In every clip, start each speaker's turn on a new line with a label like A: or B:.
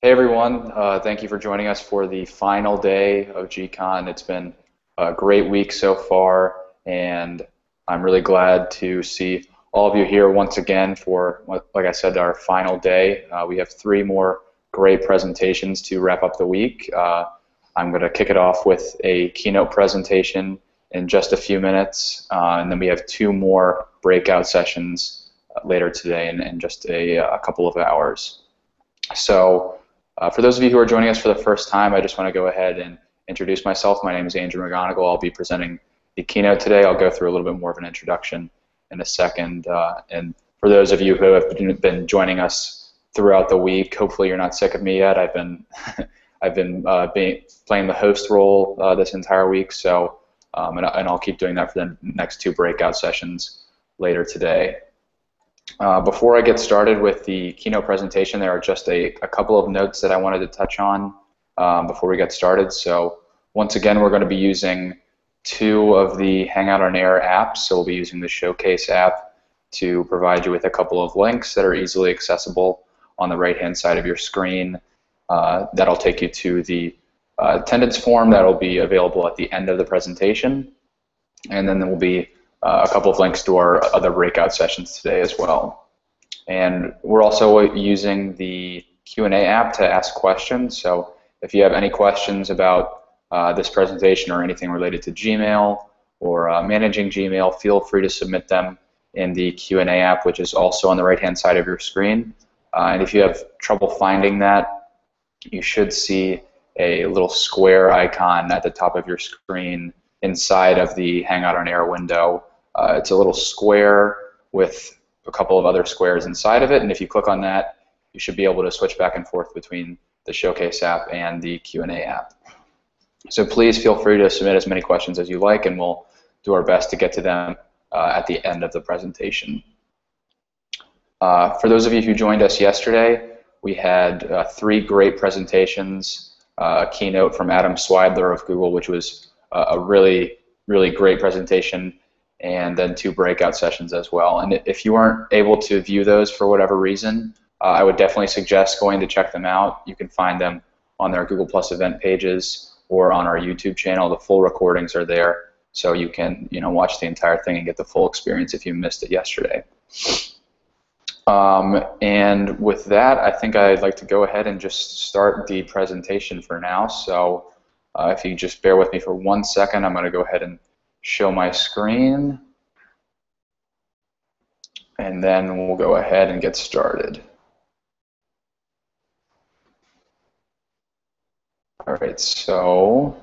A: Hey everyone, thank you for joining us for the final day of gCON. It's been a great week so far, and I'm really glad to see all of you here once again for, like I said, our final day. We have three more great presentations to wrap up the week. I'm going to kick it off with a keynote presentation in just a few minutes, and then we have two more breakout sessions later today in just a couple of hours. So. For those of you who are joining us for the first time, I just want to go ahead and introduce myself. My name is McGonnigle. I'll be presenting the keynote today. I'll go through a little bit more of an introduction in a second. And for those of you who have been joining us throughout the week, hopefully you're not sick of me yet. I've been playing the host role this entire week, so and I'll keep doing that for the next two breakout sessions later today. Before I get started with the keynote presentation, there are just a couple of notes that I wanted to touch on before we get started. So once again, we're going to be using two of the Hangout on Air apps. So we'll be using the Showcase app to provide you with a couple of links that are easily accessible on the right-hand side of your screen. That'll take you to the attendance form that'll be available at the end of the presentation. And then there will be a couple of links to our other breakout sessions today as well. And we're also using the Q&A app to ask questions. So if you have any questions about this presentation or anything related to Gmail or managing Gmail, feel free to submit them in the Q&A app, which is also on the right-hand side of your screen. And if you have trouble finding that, you should see a little square icon at the top of your screen inside of the Hangout on Air window. It's a little square with a couple of other squares inside of it, and if you click on that, you should be able to switch back and forth between the Showcase app and the Q&A app. So please feel free to submit as many questions as you like, and we'll do our best to get to them at the end of the presentation. For those of you who joined us yesterday, we had three great presentations, a keynote from Adam Swidler of Google, which was a really, really great presentation, and then two breakout sessions as well. And if you weren't able to view those for whatever reason, I would definitely suggest going to check them out. You can find them on their Google Plus event pages or on our YouTube channel. The full recordings are there, so you can watch the entire thing and get the full experience if you missed it yesterday. And with that, I think I'd like to go ahead and just start the presentation for now. So if you just bear with me for 1 second, I'm going to go ahead and show my screen, and then we'll go ahead and get started. All right, so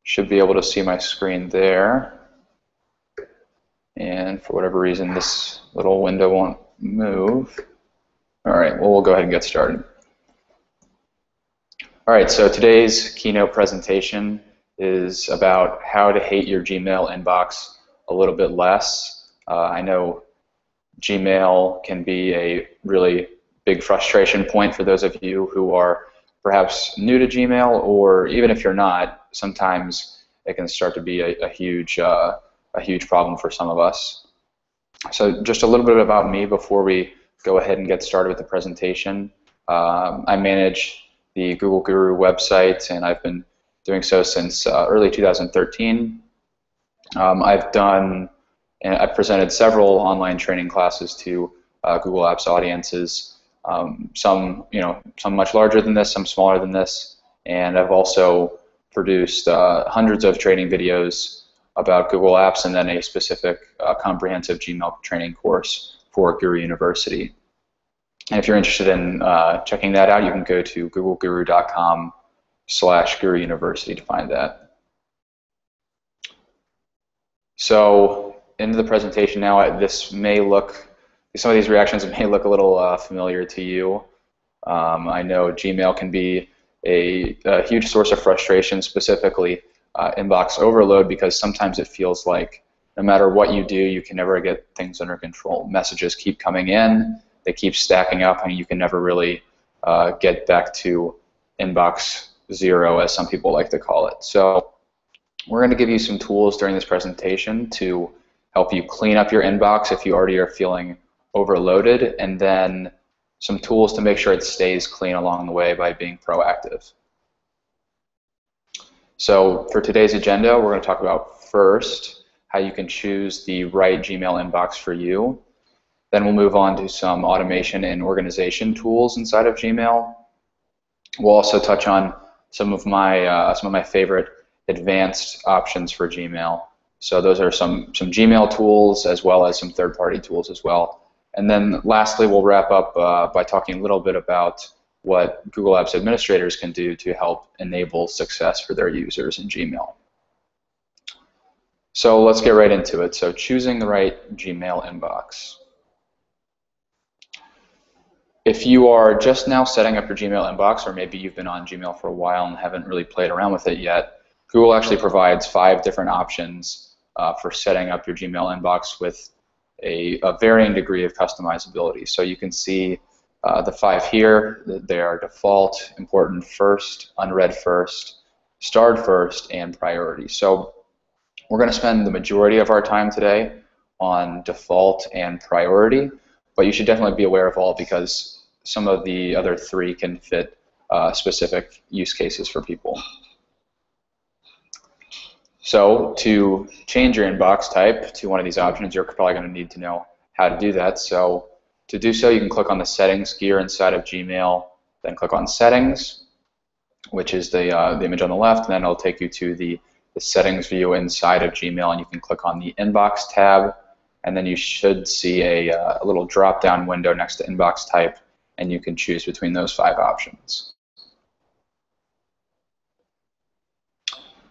A: should be able to see my screen there, and for whatever reason this little window won't move. All right, well, we'll go ahead and get started. All right, so today's keynote presentation is about how to hate your Gmail inbox a little bit less. I know Gmail can be a really big frustration point for those of you who are perhaps new to Gmail, or even if you're not, sometimes it can start to be a huge problem for some of us. So just a little bit about me before we go ahead and get started with the presentation. I manage the Google Guru website, and I've been doing so since early 2013. I've presented several online training classes to Google Apps audiences. Some much larger than this, some smaller than this, and I've also produced hundreds of training videos about Google Apps, and then a specific comprehensive Gmail training course for Gooru University. And if you're interested in checking that out, you can go to googleguru.com/Gooru University to find that. So into the presentation now. Some of these reactions may look a little familiar to you. I know Gmail can be a huge source of frustration, specifically inbox overload, because sometimes it feels like no matter what you do, you can never get things under control. Messages keep coming in, they keep stacking up, and you can never really get back to inbox zero, as some people like to call it. So we're going to give you some tools during this presentation to help you clean up your inbox if you already are feeling overloaded, and then some tools to make sure it stays clean along the way by being proactive. So for today's agenda, we're going to talk about first how you can choose the right Gmail inbox for you. Then we'll move on to some automation and organization tools inside of Gmail. We'll also touch on some of my favorite advanced options for Gmail. So those are some Gmail tools as well as some third-party tools as well. And then lastly, we'll wrap up by talking a little bit about what Google Apps administrators can do to help enable success for their users in Gmail. So let's get right into it. So choosing the right Gmail inbox. If you are just now setting up your Gmail inbox, or maybe you've been on Gmail for a while and haven't really played around with it yet, Google actually provides 5 different options for setting up your Gmail inbox with a varying degree of customizability. So you can see the 5 here. They are default, important first, unread first, starred first, and priority. So we're going to spend the majority of our time today on default and priority, but you should definitely be aware of all because some of the other 3 can fit specific use cases for people. So to change your inbox type to one of these options, you're probably going to need to know how to do that. So to do so, you can click on the settings gear inside of Gmail, then click on settings, which is the image on the left, and then it'll take you to the settings view inside of Gmail, and you can click on the inbox tab, and then you should see a little drop-down window next to inbox type, and you can choose between those 5 options.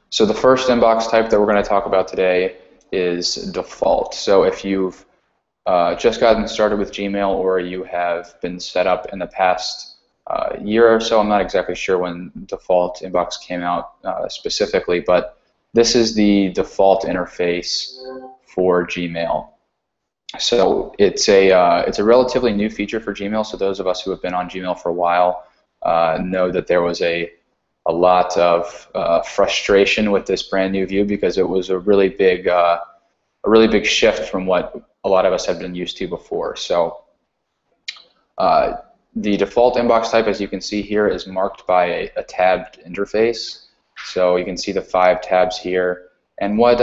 A: So the first inbox type that we're going to talk about today is default. So if you've just gotten started with Gmail or you have been set up in the past year or so, I'm not exactly sure when default inbox came out specifically, but this is the default interface for Gmail. So it's a relatively new feature for Gmail, so those of us who have been on Gmail for a while know that there was a lot of frustration with this brand new view because it was a really big shift from what a lot of us have been used to before. So the default inbox type, as you can see here, is marked by a tabbed interface. So you can see the 5 tabs here, and what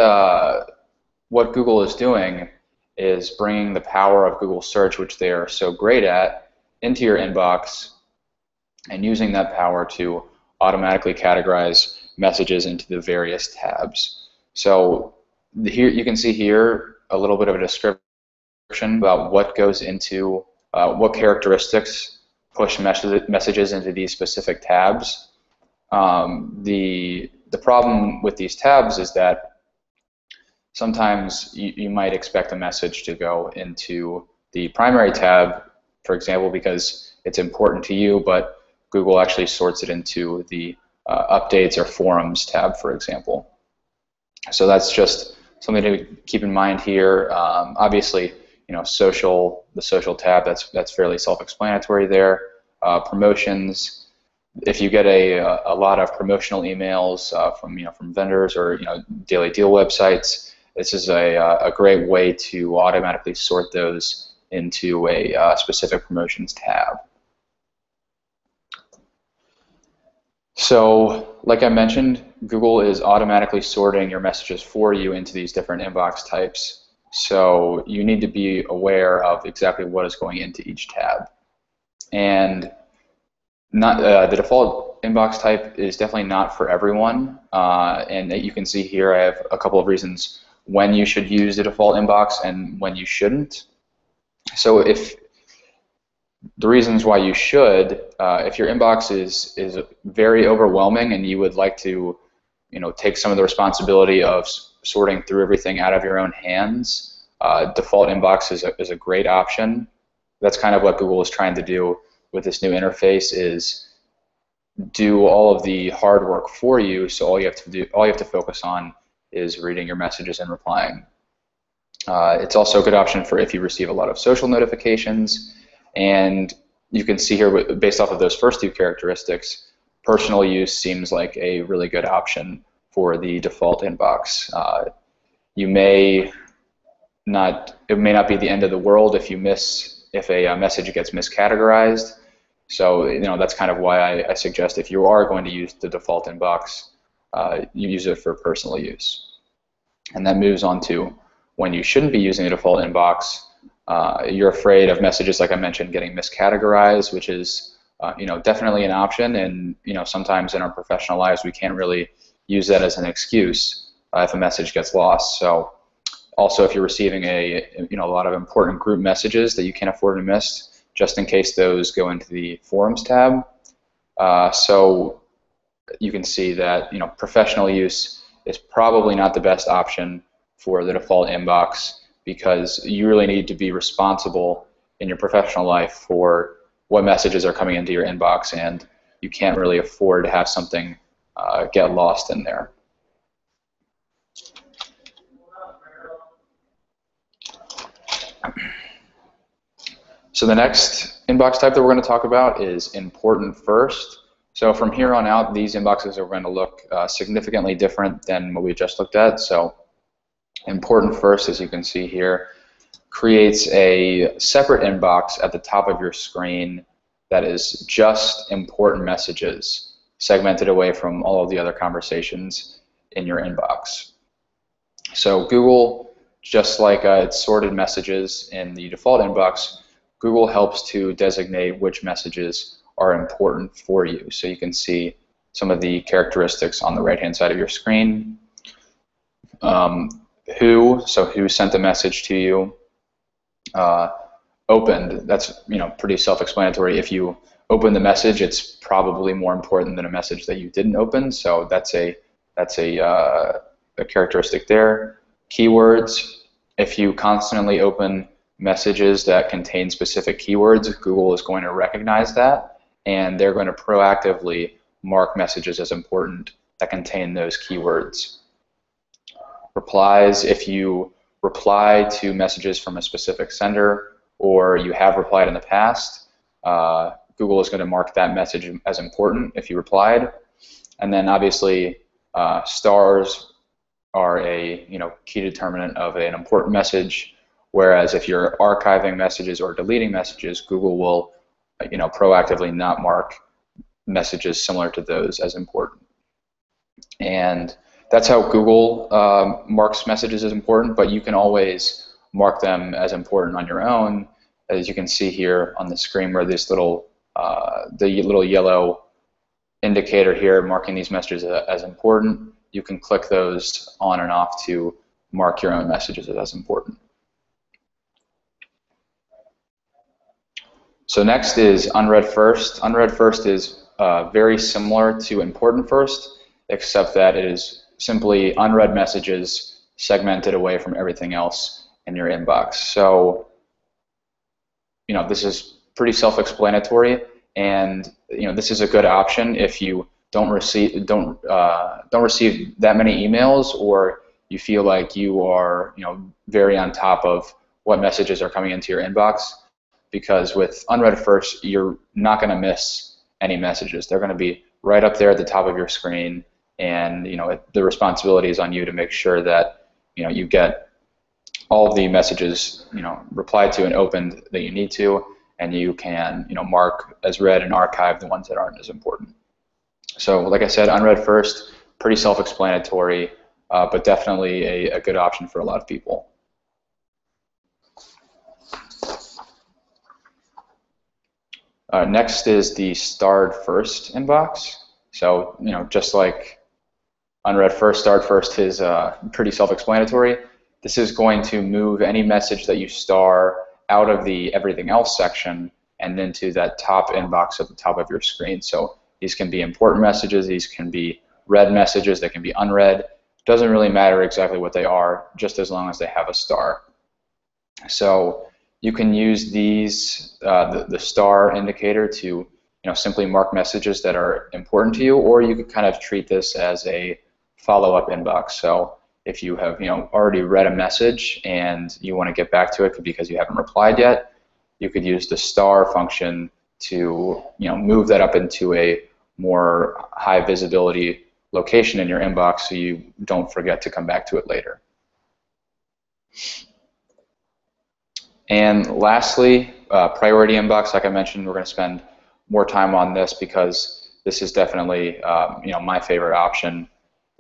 A: Google is doing is bringing the power of Google Search, which they are so great at, into your inbox and using that power to automatically categorize messages into the various tabs. So here you can see here a little bit of a description about what goes into what characteristics push messages into these specific tabs. The problem with these tabs is that sometimes you might expect a message to go into the primary tab, for example, because it's important to you, but Google actually sorts it into the updates or forums tab, for example. So that's just something to keep in mind here. Obviously, the social tab, that's fairly self-explanatory there. Promotions, if you get a lot of promotional emails from vendors or daily deal websites, this is a great way to automatically sort those into a specific promotions tab. So, like I mentioned, Google is automatically sorting your messages for you into these different inbox types. So you need to be aware of exactly what is going into each tab. And the default inbox type is definitely not for everyone. And you can see here I have a couple of reasons when you should use the default inbox and when you shouldn't. So the reasons why you should, if your inbox is very overwhelming and you would like to, take some of the responsibility of sorting through everything out of your own hands, default inbox is a great option. That's kind of what Google is trying to do with this new interface, is do all of the hard work for you. So all you have to focus on is reading your messages and replying. It's also a good option for if you receive a lot of social notifications. And you can see here, based off of those first 2 characteristics, personal use seems like a really good option for the default inbox. It may not be the end of the world if you miss if a message gets miscategorized. So that's kind of why I suggest if you are going to use the default inbox, you use it for personal use. And that moves on to when you shouldn't be using the default inbox. You're afraid of messages, like I mentioned, getting miscategorized, which is definitely an option. And sometimes in our professional lives, we can't really use that as an excuse if a message gets lost. So also, if you're receiving a lot of important group messages that you can't afford to miss, just in case those go into the Forums tab. So you can see that professional use is probably not the best option for the default inbox, because you really need to be responsible in your professional life for what messages are coming into your inbox, and you can't really afford to have something get lost in there. So the next inbox type that we're going to talk about is important first. So from here on out, these inboxes are going to look significantly different than what we just looked at. So important first, as you can see here, creates a separate inbox at the top of your screen that is just important messages, segmented away from all of the other conversations in your inbox. So Google, just like its sorted messages in the default inbox, Google helps to designate which messages are important for you. So you can see some of the characteristics on the right-hand side of your screen. Who sent the message to you. Opened, that's pretty self-explanatory. If you open the message, it's probably more important than a message that you didn't open. So that's a characteristic there. Keywords, if you constantly open messages that contain specific keywords, Google is going to recognize that, and they're going to proactively mark messages as important that contain those keywords. Replies, if you reply to messages from a specific sender, or you have replied in the past, Google is going to mark that message as important if you replied. And then obviously stars are a key determinant of an important message, whereas if you're archiving messages or deleting messages, Google will proactively not mark messages similar to those as important. And that's how Google marks messages as important, but you can always mark them as important on your own, as you can see here on the screen, where this little the little yellow indicator here marking these messages as important. You can click those on and off to mark your own messages as important. So next is unread first. Unread first is very similar to important first, except that it is simply unread messages segmented away from everything else in your inbox. So this is pretty self-explanatory, and this is a good option if you don't receive that many emails, or you feel like you are very on top of what messages are coming into your inbox. Because with unread first, you're not going to miss any messages. They're going to be right up there at the top of your screen, and the responsibility is on you to make sure that you get all of the messages replied to and opened that you need to, and you can mark as read and archive the ones that aren't as important. So like I said, unread first, pretty self-explanatory, but definitely a good option for a lot of people. Next is the starred first inbox. So just like unread first, starred first is pretty self-explanatory. This is going to move any message that you star out of the everything else section and into that top inbox at the top of your screen. So these can be important messages, these can be read messages, they can be unread. Doesn't really matter exactly what they are, just as long as they have a star. So you can use these, the star indicator, to simply mark messages that are important to you, or you could kind of treat this as a follow-up inbox. So if you have already read a message and you want to get back to it because you haven't replied yet, you could use the star function to move that up into a more high visibility location in your inbox, so you don't forget to come back to it later. And lastly, priority inbox, like I mentioned, we're going to spend more time on this because this is definitely my favorite option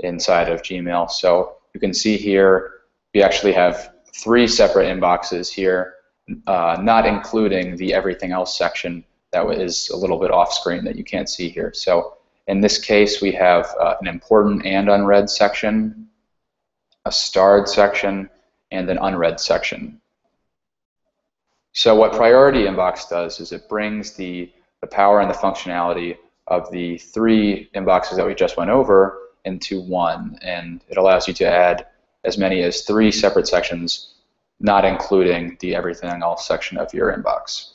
A: inside of Gmail. So you can see here we actually have 3 separate inboxes here, not including the everything else section that is a little bit off screen that you can't see here. So in this case, we have an important and unread section, a starred section, and an unread section. So what Priority Inbox does is it brings the power and the functionality of the 3 inboxes that we just went over into one, and it allows you to add as many as 3 separate sections, not including the everything else section of your inbox.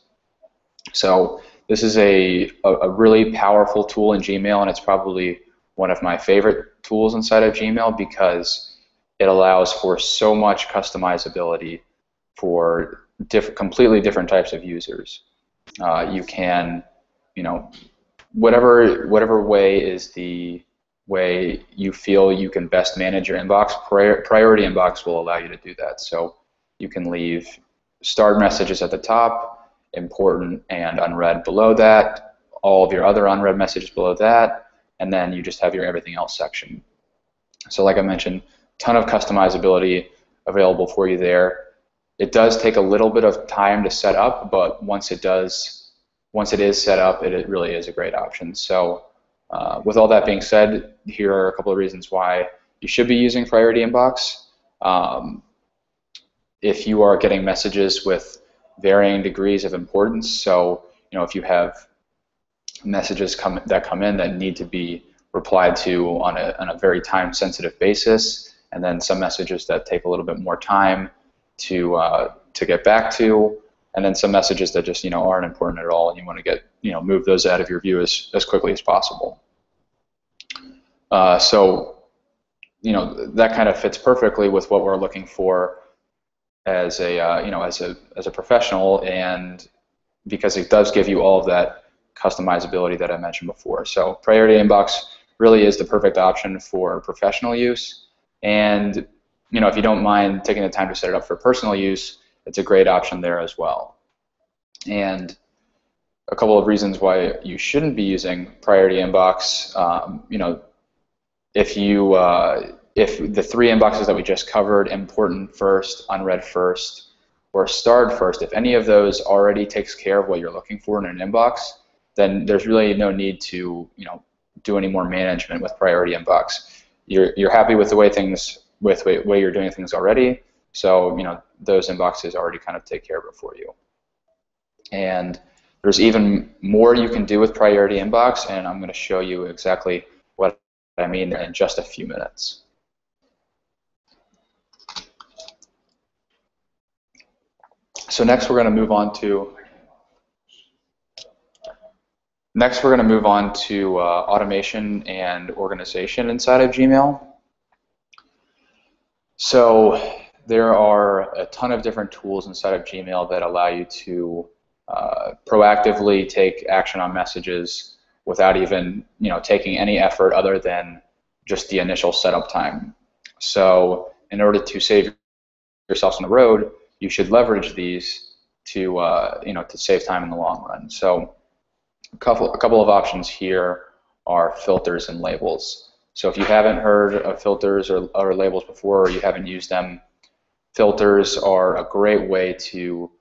A: So this is a really powerful tool in Gmail, and it's probably one of my favorite tools inside of Gmail because it allows for so much customizability for completely different types of users. You can, whatever way is the way you feel you can best manage your inbox, Priority Inbox will allow you to do that. So you can leave starred messages at the top, important and unread below that, all of your other unread messages below that, and then you just have your everything else section. So like I mentioned, ton of customizability available for you there. It does take a little bit of time to set up, but once it is set up, it really is a great option. So with all that being said, here are a couple of reasons why you should be using Priority Inbox. If you are getting messages with varying degrees of importance, so if you have messages that come in that need to be replied to on a very time-sensitive basis, and then some messages that take a little bit more time to get back to, and then some messages that just aren't important at all, and you want to move those out of your view as quickly as possible. So that kind of fits perfectly with what we're looking for as a as a professional, and because it does give you all of that customizability that I mentioned before. So Priority Inbox really is the perfect option for professional use, and if you don't mind taking the time to set it up for personal use, it's a great option there as well. And a couple of reasons why you shouldn't be using Priority Inbox, if the 3 inboxes that we just covered, important first, unread first, or starred first, if any of those already takes care of what you're looking for in an inbox, then there's really no need to do any more management with Priority Inbox. You're happy with the way way you're doing things already, so those inboxes already kind of take care of it for you. And there's even more you can do with Priority Inbox, and I'm going to show you exactly what I mean in just a few minutes. So next we're going to move on to automation and organization inside of Gmail. So there are a ton of different tools inside of Gmail that allow you to proactively take action on messages without even taking any effort other than just the initial setup time. So in order to save yourself on the road, you should leverage these to to save time in the long run. So a couple of options here are filters and labels. So if you haven't heard of filters or labels before, or you haven't used them, filters are a great way to,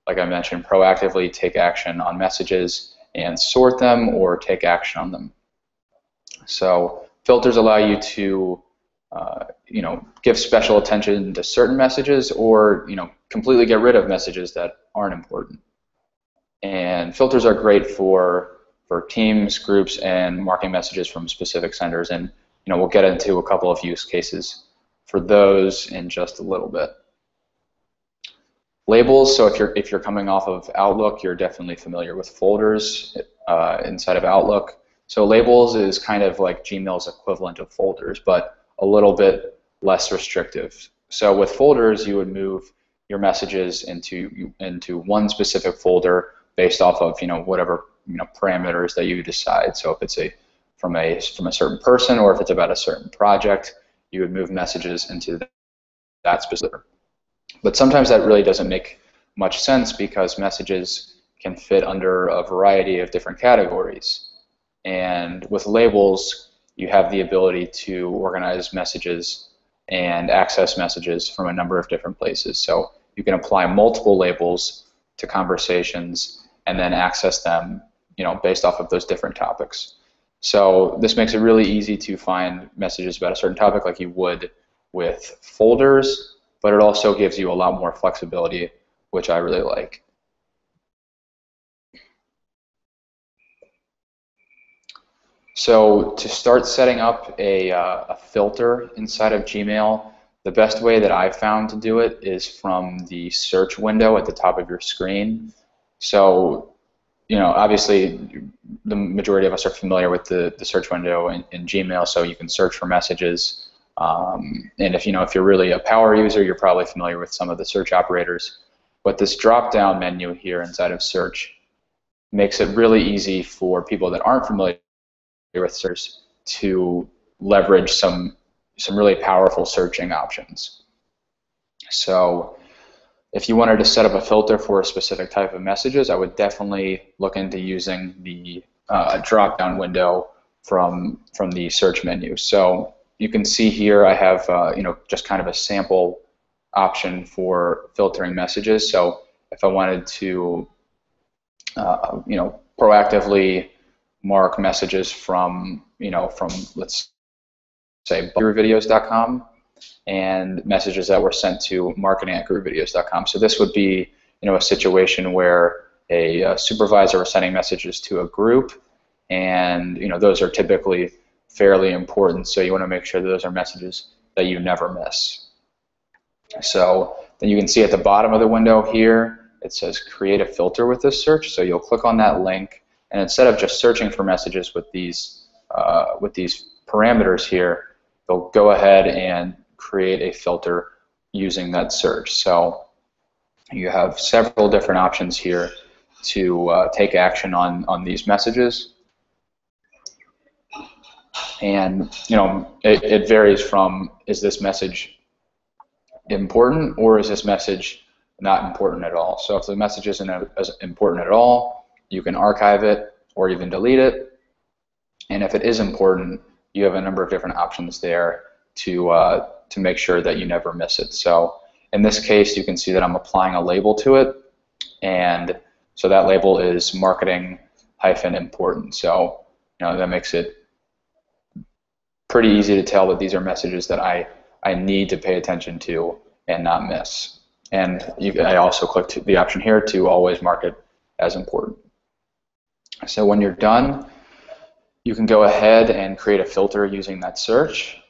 A: like I mentioned, proactively take action on messages and sort them or take action on them. So filters allow you to give special attention to certain messages, or completely get rid of messages that aren't important. And filters are great for teams, groups, and marking messages from specific senders, and we'll get into a couple of use cases for those in just a little bit. Labels, so if you're coming off of Outlook, you're definitely familiar with folders inside of Outlook. So labels is kind of like Gmail's equivalent of folders, but a little bit less restrictive. So with folders, you would move your messages into one specific folder based off of whatever parameters that you decide. So if it's from a certain person, or if it's about a certain project, you would move messages into that specific. But sometimes that really doesn't make much sense because messages can fit under a variety of different categories. And with labels, you have the ability to organize messages and access messages from a number of different places. So you can apply multiple labels to conversations and then access them, based off of those different topics. So this makes it really easy to find messages about a certain topic like you would with folders, but it also gives you a lot more flexibility, which I really like. So to start setting up a filter inside of Gmail, the best way that I've found to do it is from the search window at the top of your screen. So, obviously the majority of us are familiar with the search window in Gmail, so you can search for messages. And if you're really a power user, you're probably familiar with some of the search operators. But this drop-down menu here inside of search makes it really easy for people that aren't familiar with search to leverage some really powerful searching options. So if you wanted to set up a filter for a specific type of messages, I would definitely look into using the drop-down window from the search menu. So you can see here I have just kind of a sample option for filtering messages. So if I wanted to proactively mark messages from let's say GuruVideos.com and messages that were sent to marketing@GuruVideos.com. So this would be a situation where a supervisor was sending messages to a group, and those are typically fairly important. So you want to make sure that those are messages that you never miss. So then you can see at the bottom of the window here it says create a filter with this search. So you'll click on that link, and instead of just searching for messages with these parameters here, you'll go ahead and create a filter using that search. So you have several different options here to take action on these messages. And it varies from, is this message important or is this message not important at all? So if the message isn't as important at all, you can archive it or even delete it. And if it is important, you have a number of different options there to make sure that you never miss it. So in this case, you can see that I'm applying a label to it, and so that label is marketing-important. So that makes it pretty easy to tell that these are messages that I need to pay attention to and not miss. And I also clicked the option here to always mark it as important. So when you're done, you can go ahead and create a filter using that search,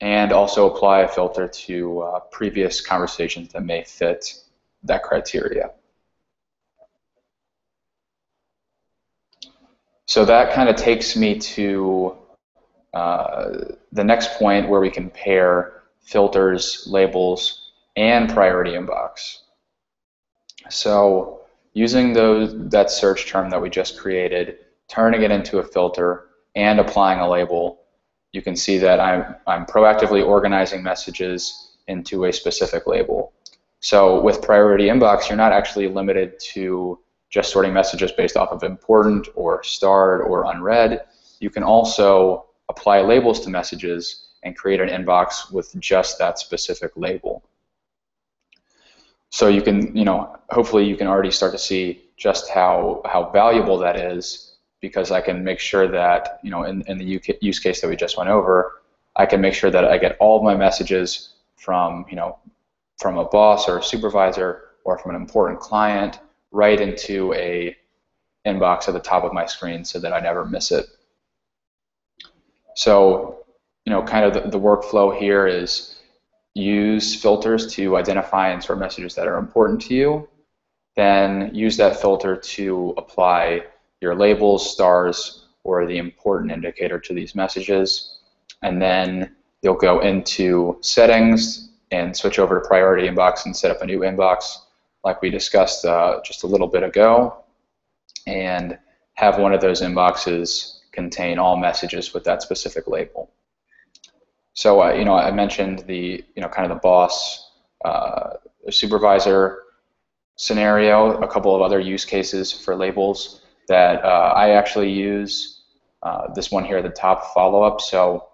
A: and also apply a filter to previous conversations that may fit that criteria. So that kind of takes me to the next point where we can pair filters, labels, and priority inbox. So using that search term that we just created, turning it into a filter, and applying a label, you can see that I'm proactively organizing messages into a specific label. So with priority inbox, you're not actually limited to just sorting messages based off of important or starred or unread. You can also apply labels to messages and create an inbox with just that specific label. So you can, hopefully you can already start to see just how valuable that is, because I can make sure that, in the use case that we just went over, I can make sure that I get all of my messages from, from a boss or a supervisor or from an important client right into a inbox at the top of my screen so that I never miss it. So, kind of the workflow here is use filters to identify and sort messages that are important to you, then use that filter to apply your labels, stars, or the important indicator to these messages, and then you'll go into settings and switch over to priority inbox and set up a new inbox like we discussed just a little bit ago, and have one of those inboxes contain all messages with that specific label. So I mentioned the kind of the boss, supervisor scenario, a couple of other use cases for labels that I actually use. This one here at the top, follow-up. So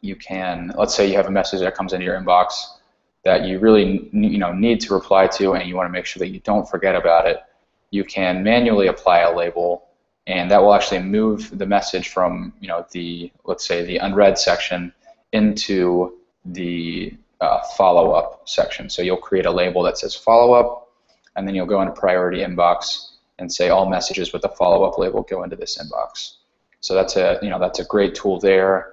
A: you can, let's say you have a message that comes into your inbox that you really need to reply to, and you want to make sure that you don't forget about it. You can manually apply a label, and that will actually move the message from let's say the unread section into the follow-up section. So you'll create a label that says follow-up, and then you'll go into priority inbox and say all messages with the follow-up label go into this inbox. So that's a great tool there.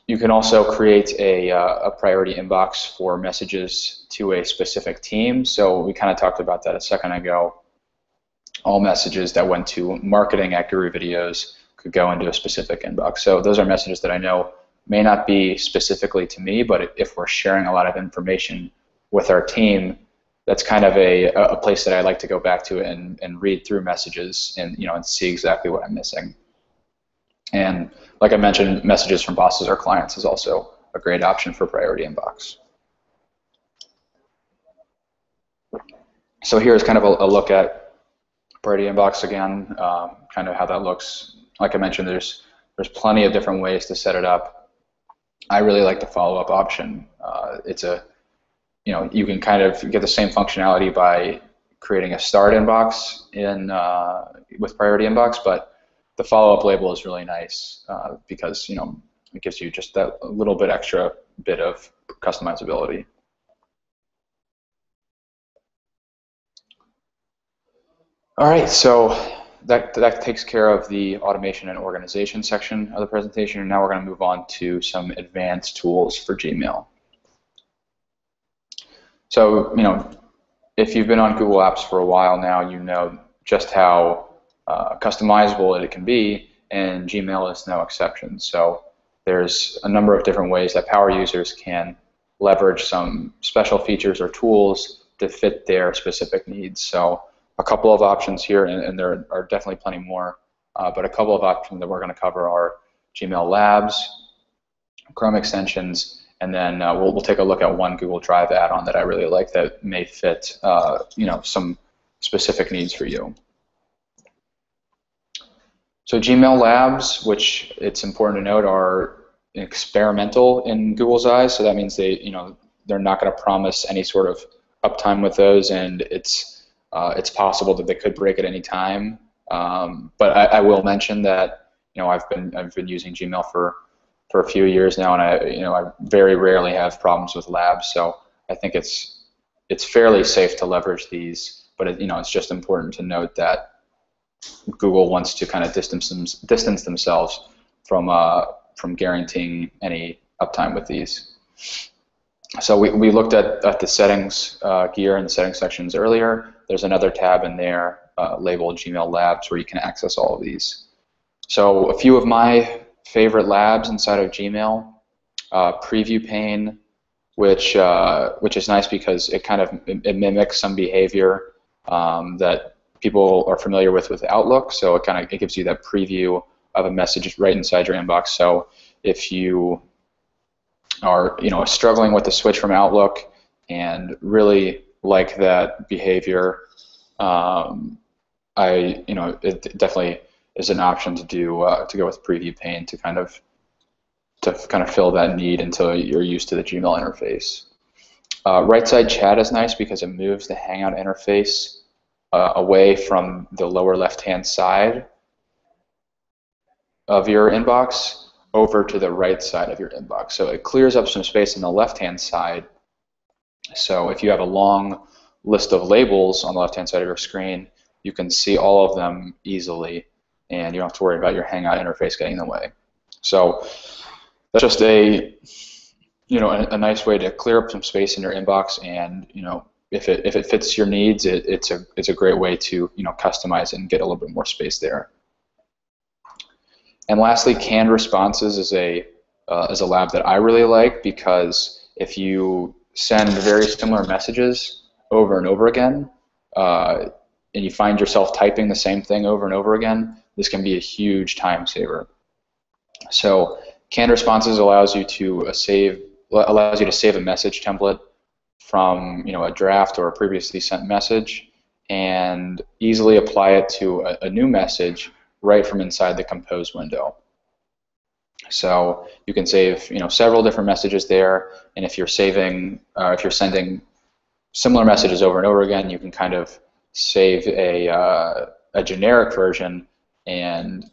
A: You can also create a priority inbox for messages to a specific team. So we kind of talked about that a second ago. All messages that went to marketing at Gooru Videos could go into a specific inbox. So those are messages that I know may not be specifically to me, but if we're sharing a lot of information with our team, that's kind of a place that I like to go back to and read through messages and and see exactly what I'm missing. And like I mentioned, messages from bosses or clients is also a great option for priority inbox. So here's kind of a look at priority inbox again, kind of how that looks. Like I mentioned, there's plenty of different ways to set it up. I really like the follow-up option. You can kind of get the same functionality by creating a start inbox with priority inbox, but the follow-up label is really nice because it gives you just that little bit extra bit of customizability. All right, so that takes care of the automation and organization section of the presentation, and now we're going to move on to some advanced tools for Gmail. So, if you've been on Google Apps for a while now, you know just how customizable it can be, and Gmail is no exception. So there's a number of different ways that power users can leverage some special features or tools to fit their specific needs. So a couple of options here, and there are definitely plenty more, but a couple of options that we're going to cover are Gmail Labs, Chrome extensions, and then we'll take a look at one Google Drive add-on that I really like that may fit some specific needs for you. So Gmail Labs, which it's important to note are experimental in Google's eyes, so that means they're not going to promise any sort of uptime with those, and it's possible that they could break at any time. But I will mention that I've been using Gmail for a few years now, and I very rarely have problems with Labs, so I think it's fairly safe to leverage these. But it's just important to note that Google wants to kind of distance themselves from guaranteeing any uptime with these. So we looked at the settings gear in the settings sections earlier. There's another tab in there labeled Gmail Labs where you can access all of these. So a few of my favorite labs inside of Gmail, preview pane, which is nice because it mimics some behavior that people are familiar with Outlook. So it gives you that preview of a message right inside your inbox. So if you are struggling with the switch from Outlook and really like that behavior, it definitely is an option to go with preview pane to kind of fill that need until you're used to the Gmail interface. Right side chat is nice because it moves the Hangout interface away from the lower left-hand side of your inbox over to the right side of your inbox. So it clears up some space on the left-hand side. So if you have a long list of labels on the left-hand side of your screen, you can see all of them easily, and you don't have to worry about your Hangout interface getting in the way. So that's just a nice way to clear up some space in your inbox, and if it fits your needs, it's a great way to customize and get a little bit more space there. And lastly, canned responses is a lab that I really like because if you send very similar messages over and over again, and you find yourself typing the same thing over and over again, this can be a huge time saver. So canned responses allows you to save a message template from a draft or a previously sent message and easily apply it to a new message right from inside the compose window. So you can save several different messages there, and if you're sending similar messages over and over again, you can kind of save a generic version and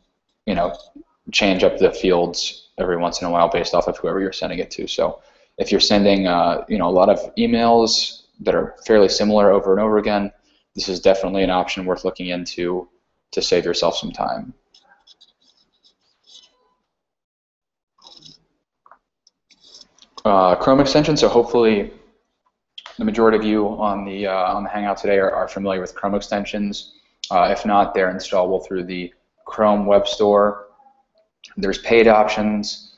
A: change up the fields every once in a while based off of whoever you're sending it to. So if you're sending a lot of emails that are fairly similar over and over again, this is definitely an option worth looking into to save yourself some time. Chrome extension. So hopefully the majority of you on the Hangout today are familiar with Chrome extensions. If not, they're installable through the Chrome Web Store. There's paid options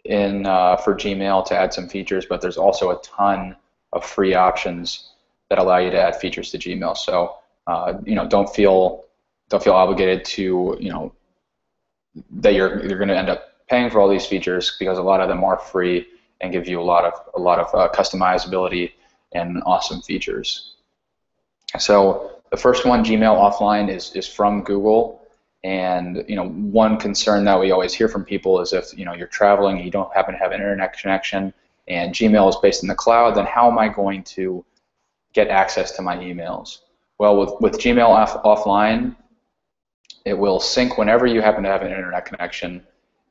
A: for Gmail to add some features, but there's also a ton of free options that allow you to add features to Gmail. So don't feel obligated to that you're going to end up paying for all these features, because a lot of them are free and give you a lot of customizability and awesome features. So the first one, Gmail offline, is from Google. And one concern that we always hear from people is if you're traveling, you don't happen to have an internet connection, and Gmail is based in the cloud, then how am I going to get access to my emails? Well, with Gmail offline, it will sync whenever you happen to have an internet connection,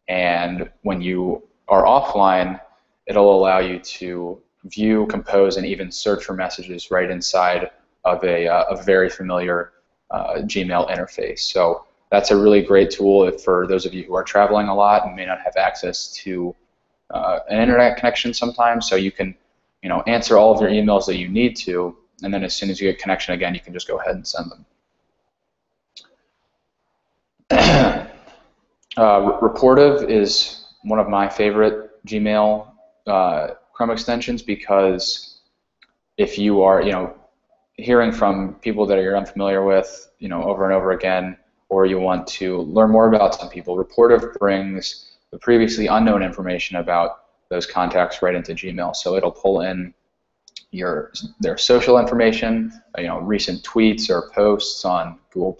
A: and when you are offline, it'll allow you to view, compose, and even search for messages right inside of a very familiar Gmail interface. So that's a really great tool for those of you who are traveling a lot and may not have access to an internet connection sometimes. So you can answer all of your emails that you need to, and then as soon as you get connection again, you can just go ahead and send them. Reportive is one of my favorite Gmail Chrome extensions, because if you are hearing from people that you're unfamiliar with over and over again, or you want to learn more about some people, Reportive brings the previously unknown information about those contacts right into Gmail. So it'll pull in their social information, recent tweets or posts on Google+,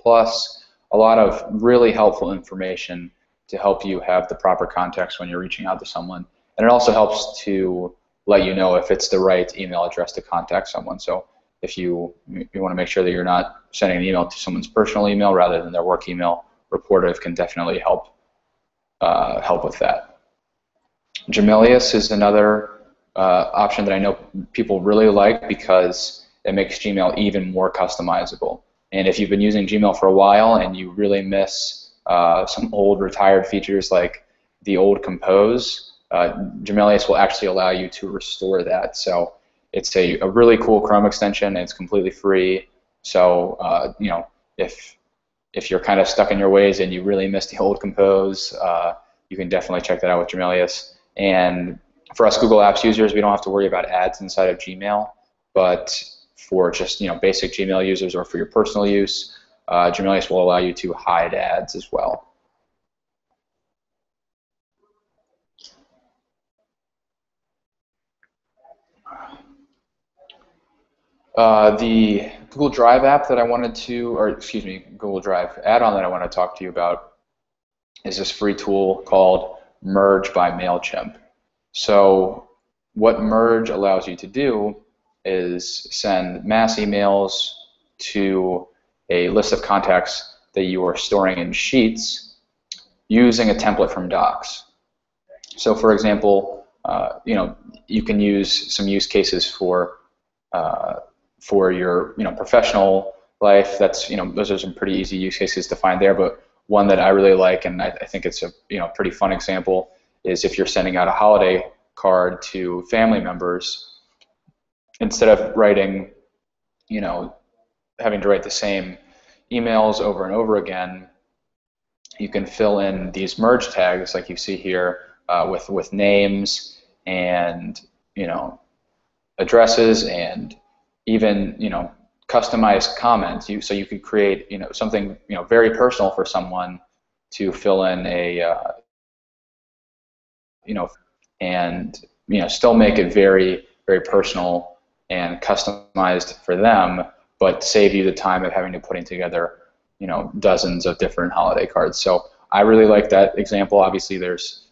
A: a lot of really helpful information to help you have the proper context when you're reaching out to someone. And it also helps to let you know if it's the right email address to contact someone. So if you want to make sure that you're not sending an email to someone's personal email rather than their work email, Reportive can definitely help with that. Gemelius is another option that I know people really like, because it makes Gmail even more customizable. And if you've been using Gmail for a while and you really miss some old retired features like the old compose, Gemelius will actually allow you to restore that. So it's a really cool Chrome extension. It's completely free. So if you're kind of stuck in your ways and you really miss the old compose, you can definitely check that out with Gemelius. And for us Google Apps users, we don't have to worry about ads inside of Gmail. But for just basic Gmail users or for your personal use, Gemelius will allow you to hide ads as well. The Google Drive app that I wanted to, or excuse me, Google Drive add-on that I want to talk to you about is this free tool called Merge by MailChimp. So what Merge allows you to do is send mass emails to a list of contacts that you are storing in Sheets using a template from Docs. So for example, you can use some use cases for your professional life. That's those are some pretty easy use cases to find there. But one that I really like, and I think it's a pretty fun example, is if you're sending out a holiday card to family members, instead of writing, having to write the same emails over and over again, you can fill in these merge tags like you see here with names and addresses and even customized comments. So you could create something very personal for someone to fill in and still make it very, very personal and customized for them, but save you the time of having to putting together, dozens of different holiday cards. So I really like that example. Obviously, there's,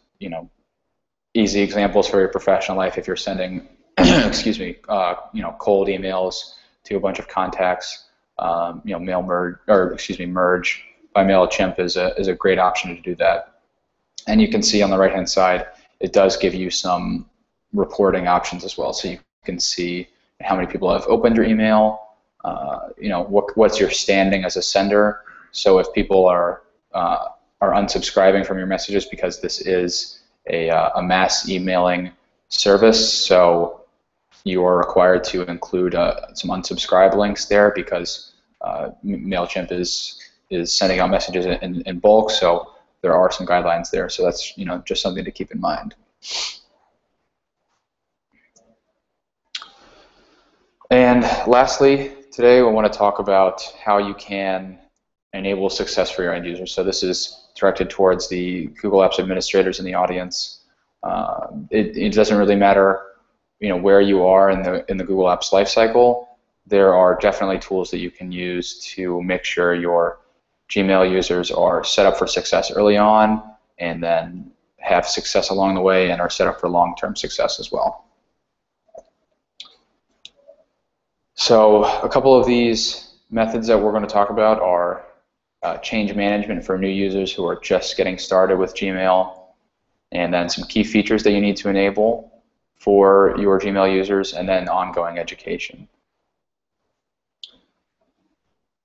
A: easy examples for your professional life if you're sending, excuse me, cold emails to a bunch of contacts. Mail merge, or excuse me, merge by MailChimp is a great option to do that. And you can see on the right-hand side, it does give you some reporting options as well. So you can see how many people have opened your email, what's your standing as a sender. So if people are unsubscribing from your messages, because this is a mass emailing service, so you are required to include some unsubscribe links there, because MailChimp is sending out messages in bulk, so there are some guidelines there. So that's just something to keep in mind. And lastly, today we want to talk about how you can enable success for your end users. So this is directed towards the Google Apps administrators in the audience. It doesn't really matter, where you are in the Google Apps lifecycle. There are definitely tools that you can use to make sure your Gmail users are set up for success early on, and then have success along the way, and are set up for long-term success as well. So a couple of these methods that we're going to talk about are change management for new users who are just getting started with Gmail, and then some key features that you need to enable for your Gmail users, and then ongoing education.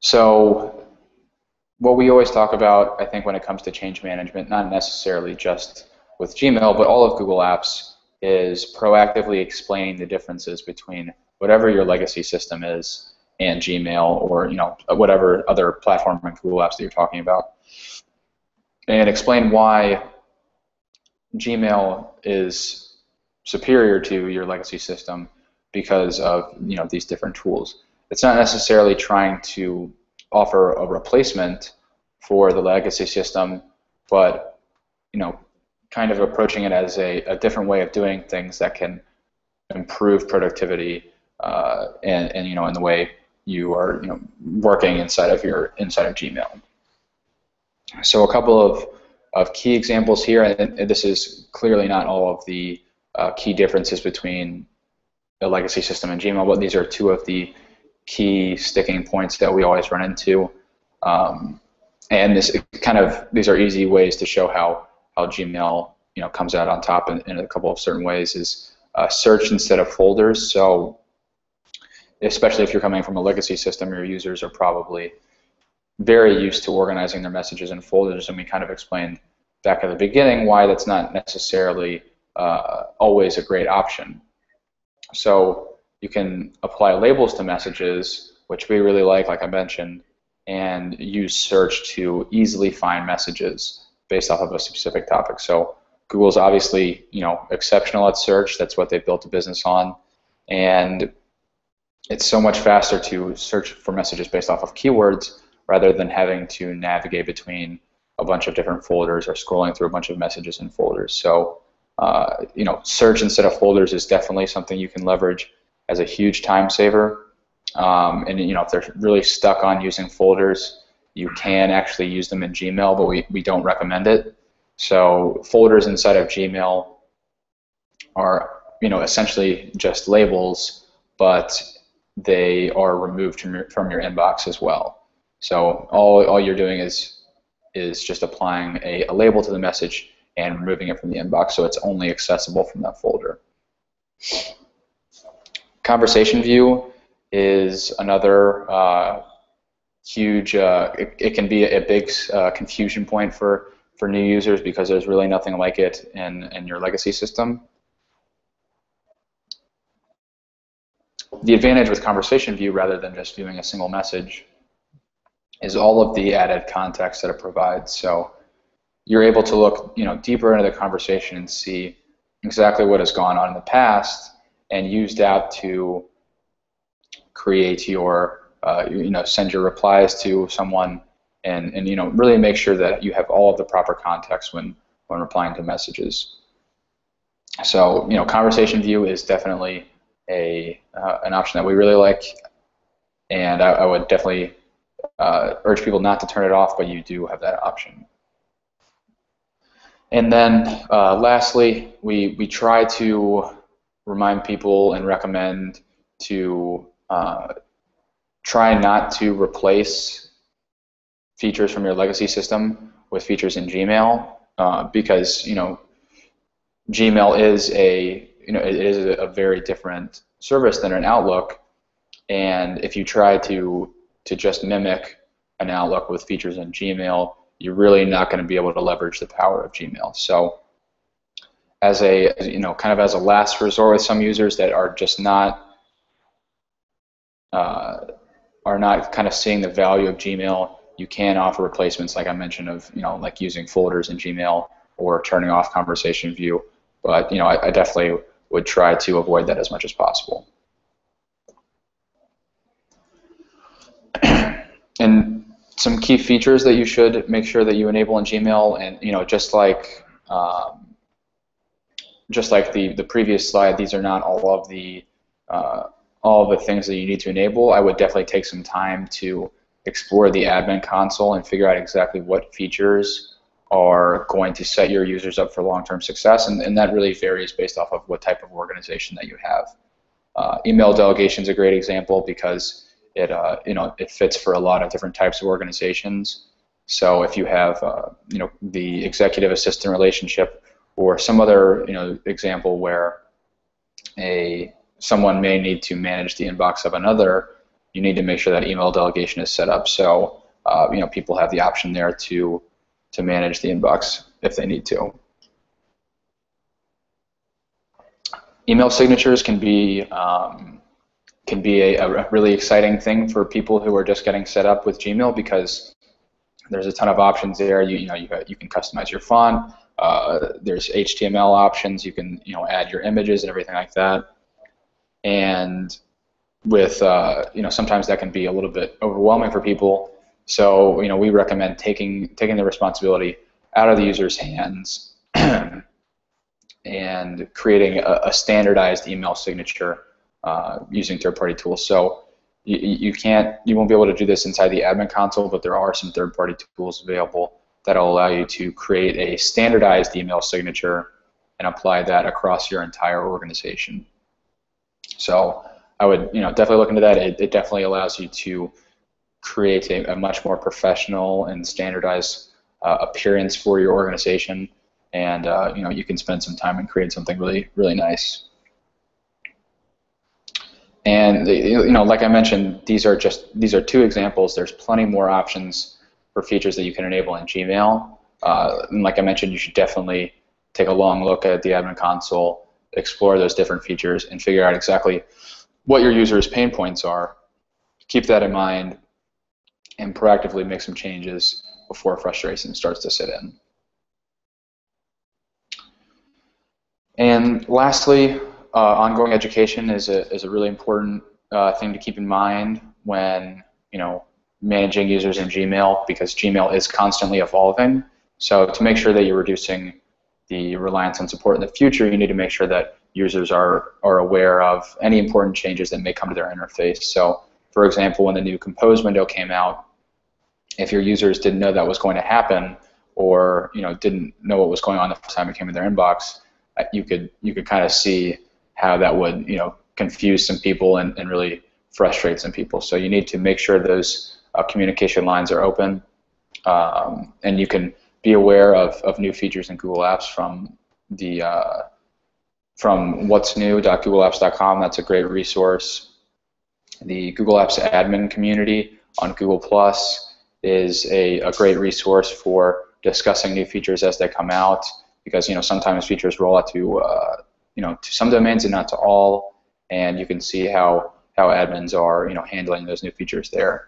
A: So what we always talk about, I think, when it comes to change management, not necessarily just with Gmail, but all of Google Apps, is proactively explaining the differences between whatever your legacy system is and Gmail, or whatever other platform in Google Apps that you're talking about, and explain why Gmail is superior to your legacy system because of these different tools. It's not necessarily trying to offer a replacement for the legacy system, but kind of approaching it as a different way of doing things that can improve productivity and in the way you are working inside of Gmail. So a couple of key examples here, and this is clearly not all of the key differences between the legacy system and Gmail, but these are two of the key sticking points that we always run into. And these are easy ways to show how Gmail comes out on top in a couple of certain ways. Is search instead of folders. So especially if you're coming from a legacy system, your users are probably very used to organizing their messages in folders, and we kind of explained back at the beginning why that's not necessarily always a great option. So you can apply labels to messages, which we really like I mentioned, and use search to easily find messages based off of a specific topic. So Google's obviously exceptional at search. That's what they built a business on, and it's so much faster to search for messages based off of keywords rather than having to navigate between a bunch of different folders or scrolling through a bunch of messages in folders. So search instead of folders is definitely something you can leverage as a huge time saver. And if they're really stuck on using folders, you can actually use them in Gmail, but we don't recommend it. So folders inside of Gmail are essentially just labels, but they are removed from your inbox as well. So all you're doing is just applying a label to the message and removing it from the inbox, so it's only accessible from that folder. Conversation view is another huge, it can be a big confusion point for new users, because there's really nothing like it in your legacy system. The advantage with conversation view, rather than just viewing a single message, is all of the added context that it provides. So you're able to look deeper into the conversation and see exactly what has gone on in the past, and use that to create your send your replies to someone, and really make sure that you have all of the proper context when replying to messages. So conversation view is definitely an option that we really like, and I would definitely urge people not to turn it off, but you do have that option. And then lastly, we try to remind people and recommend to try not to replace features from your legacy system with features in Gmail, because Gmail is a very different service than an Outlook, and if you try to just mimic an Outlook with features in Gmail, you're really not going to be able to leverage the power of Gmail. So, as kind of as a last resort with some users that are just not kind of seeing the value of Gmail, you can offer replacements, like I mentioned, of like using folders in Gmail or turning off conversation view. But I definitely would try to avoid that as much as possible. And some key features that you should make sure that you enable in Gmail, and just like the previous slide, these are not all of the things that you need to enable. I would definitely take some time to explore the admin console and figure out exactly what features are going to set your users up for long-term success, and that really varies based off of what type of organization that you have. Email delegation is a great example because it fits for a lot of different types of organizations. So if you have the executive assistant relationship or some other example where someone may need to manage the inbox of another, you need to make sure that email delegation is set up so people have the option there to manage the inbox if they need to. Email signatures can be a really exciting thing for people who are just getting set up with Gmail because there's a ton of options there. You can customize your font. There's HTML options. You can add your images and everything like that. And with sometimes that can be a little bit overwhelming for people. So we recommend taking the responsibility out of the user's hands and creating a standardized email signature using third-party tools. So you won't be able to do this inside the admin console, but there are some third-party tools available that will allow you to create a standardized email signature and apply that across your entire organization. So I would definitely look into that. It definitely allows you to create a much more professional and standardized appearance for your organization, and you can spend some time and create something really, really nice. And like I mentioned, these are two examples. There's plenty more options for features that you can enable in Gmail. And like I mentioned, you should definitely take a long look at the admin console, explore those different features, and figure out exactly what your users' pain points are. Keep that in mind, and proactively make some changes before frustration starts to set in. And lastly, ongoing education is a really important thing to keep in mind when managing users in Gmail, because Gmail is constantly evolving. So to make sure that you're reducing the reliance on support in the future, you need to make sure that users are aware of any important changes that may come to their interface. So for example, when the new Compose window came out, if your users didn't know that was going to happen, or didn't know what was going on the first time it came in their inbox, you could kind of see how that would confuse some people and really frustrate some people. So you need to make sure those communication lines are open, and you can be aware of new features in Google Apps from what'snew.googleapps.com. That's a great resource. The Google Apps admin community on Google Plus is a great resource for discussing new features as they come out, because sometimes features roll out to some domains and not to all, and you can see how admins are handling those new features there.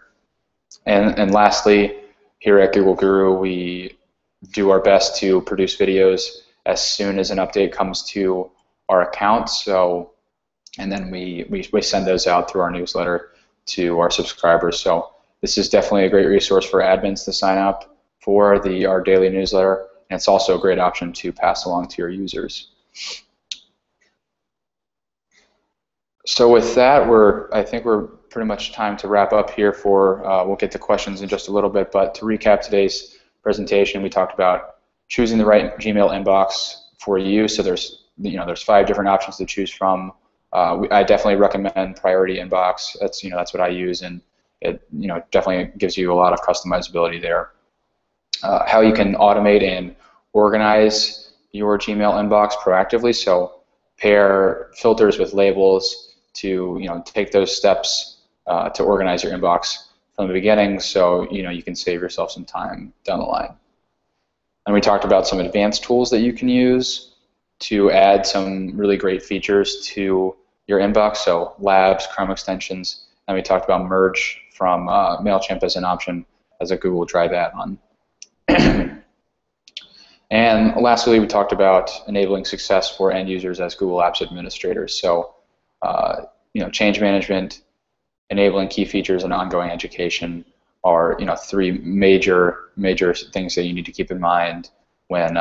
A: And lastly, here at Google Guru, we do our best to produce videos as soon as an update comes to our account. So, and then we send those out through our newsletter to our subscribers. So this is definitely a great resource for admins to sign up for our daily newsletter, and it's also a great option to pass along to your users. So with that, I think we're pretty much time to wrap up here for, we'll get to questions in just a little bit, but to recap today's presentation, we talked about choosing the right Gmail inbox for you. So there's 5 different options to choose from. I definitely recommend Priority Inbox. That's what I use, and it definitely gives you a lot of customizability there. How you can automate and organize your Gmail inbox proactively. So pair filters with labels to take those steps to organize your inbox from the beginning, so you can save yourself some time down the line. And we talked about some advanced tools that you can use to add some really great features to your inbox, so labs, Chrome extensions, and we talked about Merge from MailChimp as an option as a Google Drive add-on. And lastly, we talked about enabling success for end users as Google Apps administrators. So, change management, enabling key features, and ongoing education are 3 major things that you need to keep in mind when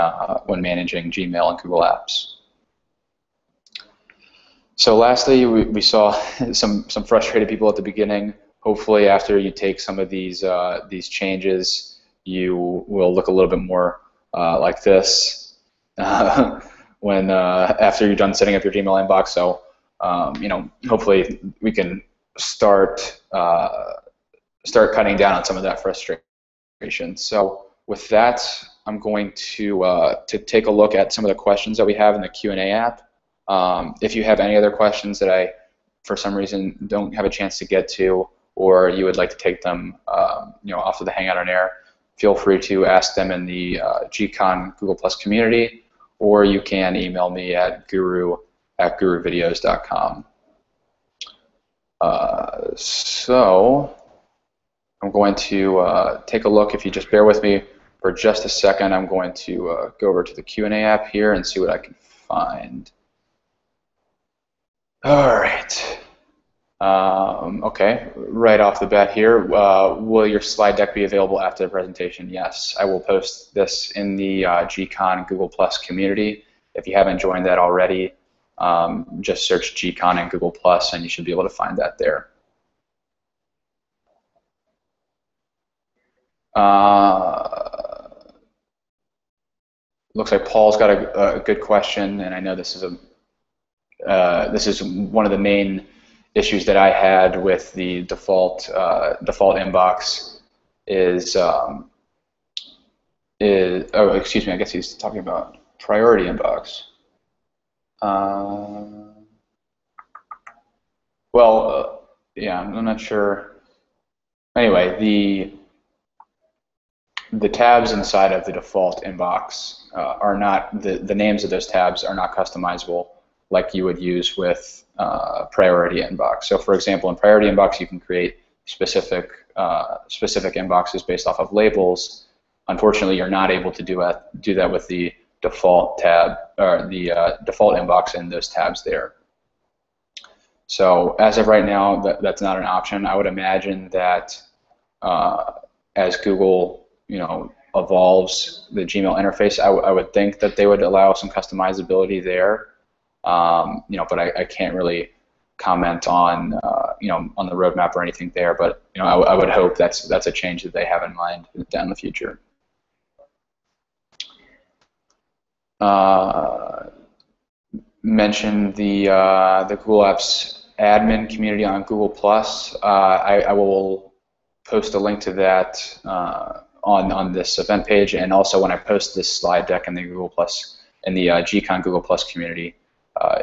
A: managing Gmail and Google Apps. So lastly, we saw some frustrated people at the beginning. Hopefully, after you take some of these changes, you will look a little bit more like this when after you're done setting up your Gmail inbox. So hopefully we can start cutting down on some of that frustration. So with that, I'm going to take a look at some of the questions that we have in the Q&A app. If you have any other questions that I, for some reason, don't have a chance to get to, or you would like to take them off of the Hangout on Air, feel free to ask them in the gCON Google Plus community, or you can email me at guru@guruvideos.com. So I'm going to take a look. If you just bear with me for just a second, I'm going to go over to the Q&A app here and see what I can find. All right. Okay, right off the bat here, will your slide deck be available after the presentation? Yes, I will post this in the gCON Google Plus community. If you haven't joined that already, just search gCON and Google Plus, and you should be able to find that there. Looks like Paul's got a good question, and I know this is one of the main issues that I had with the default inbox is oh, excuse me, I guess he's talking about priority inbox. Yeah, I'm not sure. Anyway, the tabs inside of the default inbox are not, the names of those tabs are not customizable like you would use with priority inbox. So for example, in priority inbox, you can create specific inboxes based off of labels. Unfortunately, you're not able to do that with the default tab, or the default inbox in those tabs there. So as of right now, that's not an option. I would imagine that as Google, evolves the Gmail interface, I would think that they would allow some customizability there. But I can't really comment on on the roadmap or anything there. But I would hope that's a change that they have in mind down the future. Mentioned the Google Apps admin community on Google Plus. I will post a link to that on this event page, and also when I post this slide deck in the Google Plus, in the gCON Google Plus community,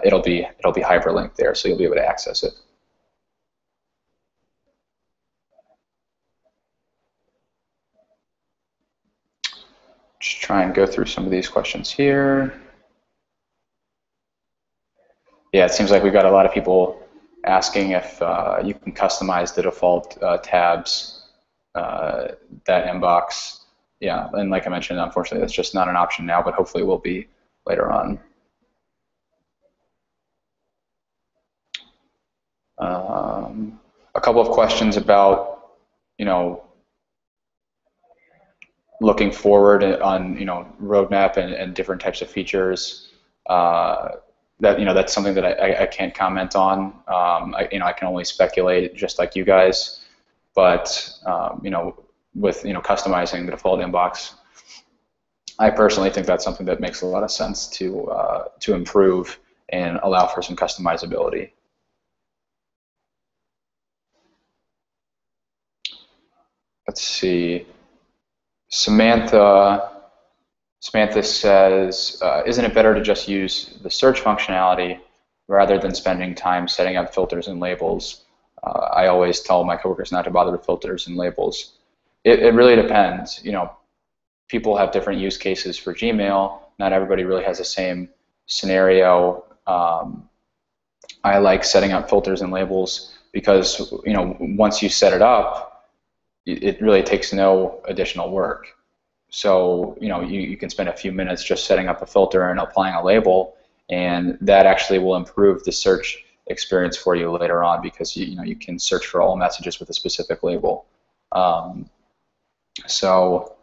A: it'll be hyperlinked there, so you'll be able to access it. Just try and go through some of these questions here. Yeah, it seems like we've got a lot of people asking if you can customize the default tabs, that inbox. Yeah, and like I mentioned, unfortunately, that's just not an option now, but hopefully it will be later on. A couple of questions about, looking forward on, roadmap and different types of features. that's something that I can't comment on. I can only speculate, just like you guys. But with customizing the default inbox, I personally think that's something that makes a lot of sense to improve and allow for some customizability. Let's see. Samantha says, isn't it better to just use the search functionality rather than spending time setting up filters and labels? I always tell my coworkers not to bother with filters and labels. It really depends. People have different use cases for Gmail. Not everybody really has the same scenario. I like setting up filters and labels because once you set it up, it really takes no additional work. So you can spend a few minutes just setting up a filter and applying a label, and that actually will improve the search experience for you later on, because you can search for all messages with a specific label. So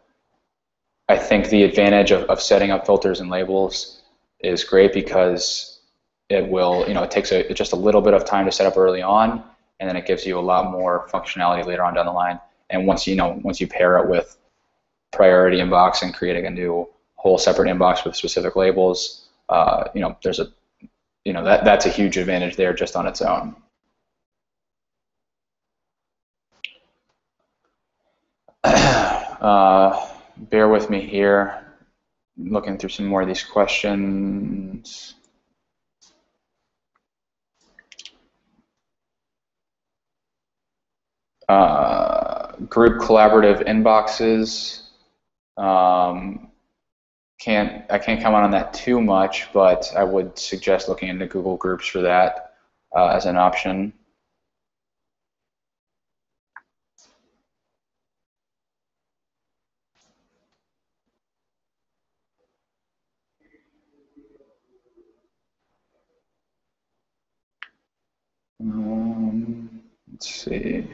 A: I think the advantage of setting up filters and labels is great, because it will, it takes just a little bit of time to set up early on, and then it gives you a lot more functionality later on down the line. And once you pair it with priority inbox and creating a new whole separate inbox with specific labels, there's that's a huge advantage there just on its own. Bear with me here. I'm looking through some more of these questions. Group collaborative inboxes. I can't comment on that too much, but I would suggest looking into Google Groups for that as an option. Let's see.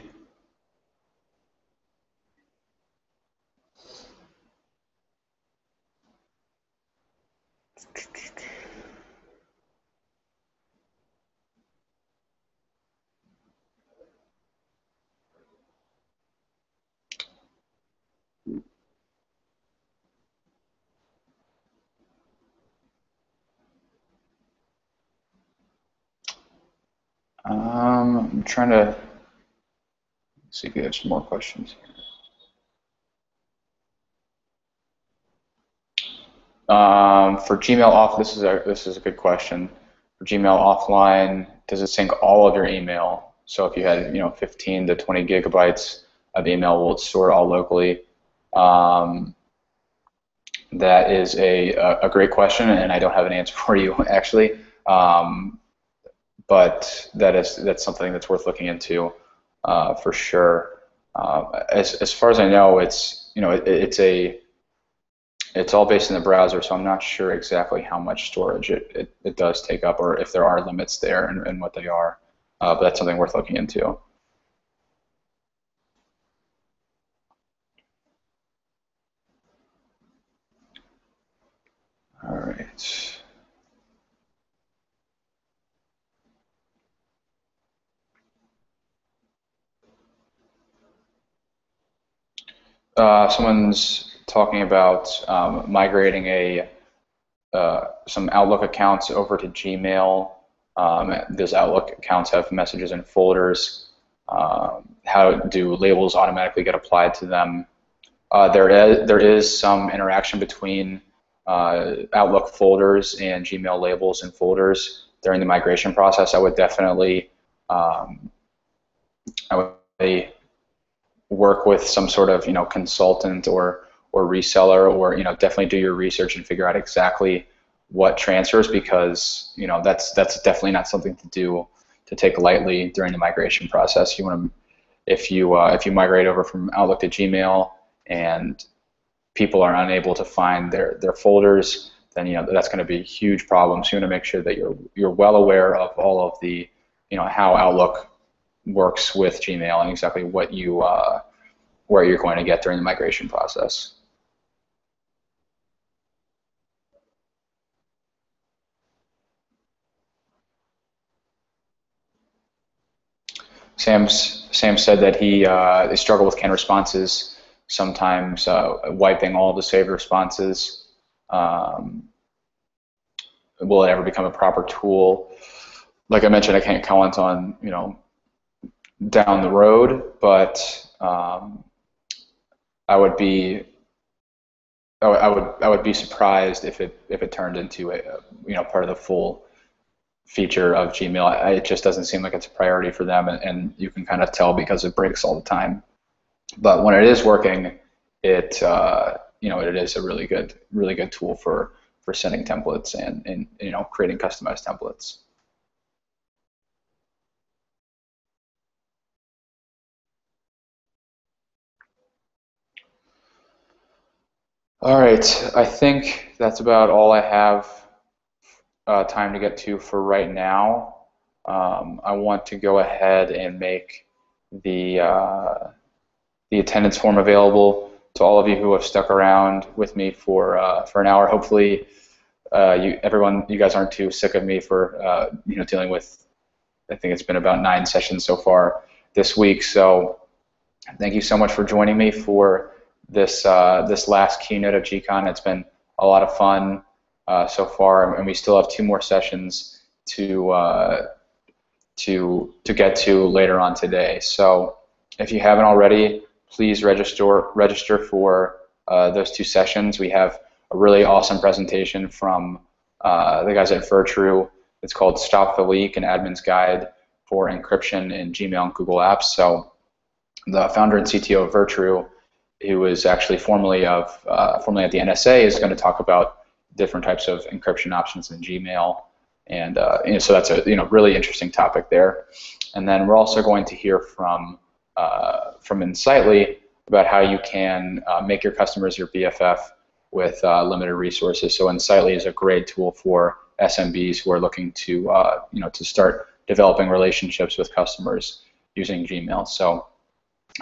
A: I'm trying to see if we have some more questions here. For Gmail off, this is a good question. For Gmail offline, does it sync all of your email? So if you had 15 to 20 gigabytes of email, will it store it all locally? That is a great question, and I don't have an answer for you actually. But that's something that's worth looking into for sure. As far as I know, it's all based in the browser, so I'm not sure exactly how much storage it does take up, or if there are limits there and what they are. But that's something worth looking into. All right. Someone's talking about migrating some Outlook accounts over to Gmail. Those Outlook accounts have messages in folders. How do labels automatically get applied to them? There is some interaction between Outlook folders and Gmail labels and folders during the migration process. I would definitely work with some sort of consultant or reseller, or definitely do your research and figure out exactly what transfers, because that's definitely not something to take lightly during the migration process. You want to, if you migrate over from Outlook to Gmail and people are unable to find their folders, then that's going to be a huge problem. So you want to make sure that you're well aware of all of the how Outlook works with Gmail and exactly what where you're going to get during the migration process. Sam said that they struggle with canned responses sometimes, wiping all the saved responses. Will it ever become a proper tool? Like I mentioned, I can't comment on down the road, but I would be surprised if it turned into a part of the full feature of Gmail. It just doesn't seem like it's a priority for them, and you can kind of tell because it breaks all the time. But when it is working, it is a really good tool for sending templates and creating customized templates. All right, I think that's about all I have time to get to for right now. I want to go ahead and make the attendance form available to all of you who have stuck around with me for an hour. Hopefully, you guys aren't too sick of me for dealing with. I think it's been about 9 sessions so far this week. So thank you so much for joining me for this last keynote of gCON. It's been a lot of fun so far, and we still have 2 more sessions to get to later on today. So if you haven't already, please register for those 2 sessions. We have a really awesome presentation from the guys at Virtru. It's called "Stop the Leak: An Admin's Guide for Encryption in Gmail and Google Apps." So the founder and CTO of Virtru, who was actually formerly at the NSA, is going to talk about different types of encryption options in Gmail, and so that's a really interesting topic there. And then we're also going to hear from Insightly about how you can make your customers your BFF with limited resources. So Insightly is a great tool for SMBs who are looking to to start developing relationships with customers using Gmail. So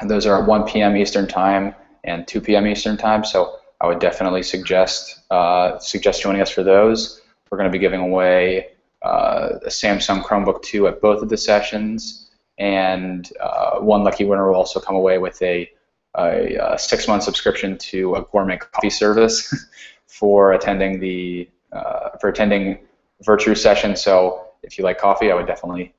A: those are at 1 p.m. Eastern Time and 2 p.m. Eastern Time. So I would definitely suggest joining us for those. We're going to be giving away a Samsung Chromebook 2 at both of the sessions, and one lucky winner will also come away with a 6-month subscription to a gourmet coffee service for attending Virtru session. So if you like coffee, I would definitely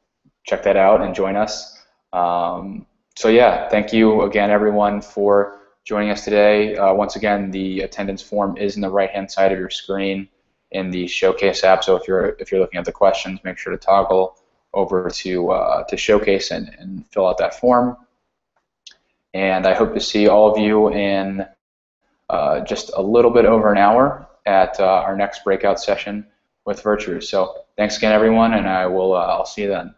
A: check that out and join us. So yeah, thank you again, everyone, for joining us today. Once again, the attendance form is in the right-hand side of your screen in the Showcase app. So if you're looking at the questions, make sure to toggle over to Showcase and fill out that form. And I hope to see all of you in just a little bit over an hour at our next breakout session with Virtru. So thanks again, everyone, and I'll see you then.